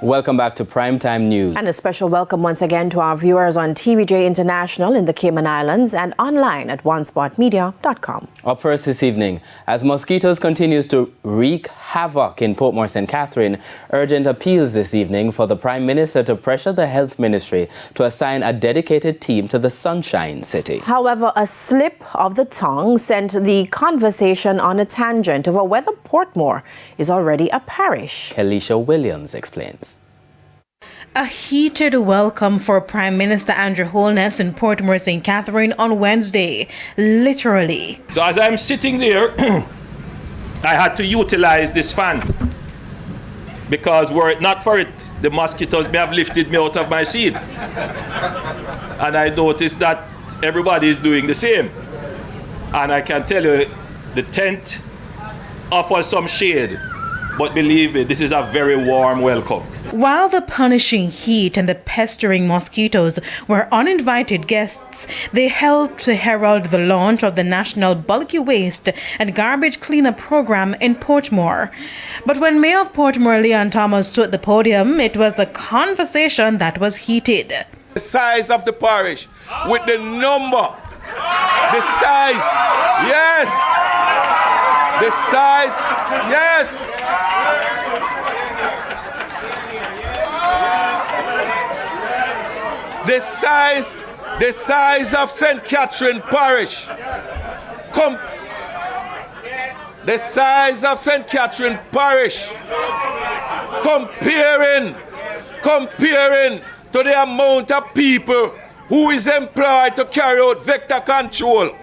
Welcome back to Primetime News. And a special welcome once again to our viewers on TVJ International in the Cayman Islands and online at onespotmedia.com. Up first this evening, as mosquitoes continues to wreak havoc in Portmore, St. Catherine, urgent appeals this evening for the Prime Minister to pressure the Health Ministry to assign a dedicated team to the Sunshine City. However, a slip of the tongue sent the conversation on a tangent over whether Portmore is already a parish. Kelisha Williams explains. A heated welcome for Prime Minister Andrew Holness in Portmore, St. Catherine on Wednesday, literally. So as I'm sitting there, I had to utilize this fan because were it not for it, the mosquitoes may have lifted me out of my seat. And I noticed that everybody is doing the same. And I can tell you, the tent offers some shade, but believe me, this is a very warm welcome. While the punishing heat and the pestering mosquitoes were uninvited guests, they helped to herald the launch of the National Bulky Waste and Garbage Cleanup Program in Portmore. But when Mayor of Portmore Leon Thomas stood at the podium, it was a conversation that was heated. The size of the parish, with the number, the size, yes, the size, yes. The size of St. Catherine Parish. The size of St. Catherine Parish. Comparing to the amount of people who is employed to carry out vector control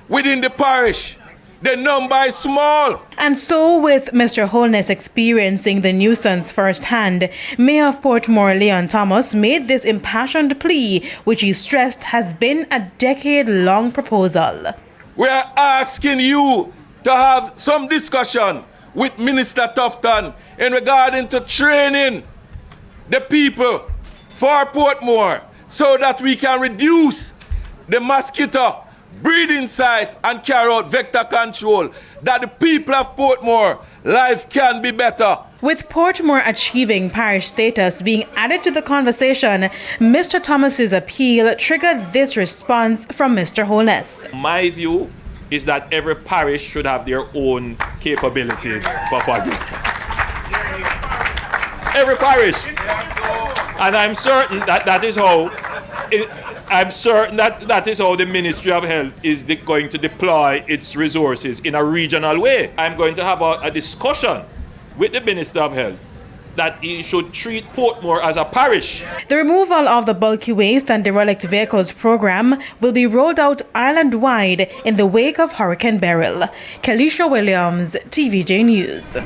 within the parish. The number is small. And so, with Mr. Holness experiencing the nuisance firsthand, Mayor of Portmore Leon Thomas made this impassioned plea, which he stressed has been a decade-long proposal. We are asking you to have some discussion with Minister Tufton in regarding to training the people for Portmore so that we can reduce the mosquito breeding site and carry out vector control, that the people of Portmore life can be better. With Portmore achieving parish status being added to the conversation, Mr. Thomas's appeal triggered this response from Mr. Holness. My view is that every parish should have their own capabilities for fogging. Every parish. And I'm certain that that is how the Ministry of Health is going to deploy its resources in a regional way. I'm going to have a discussion with the Minister of Health that he should treat Portmore as a parish. The removal of the bulky waste and derelict vehicles program will be rolled out island-wide in the wake of Hurricane Beryl. Kelisha Williams, TVJ News.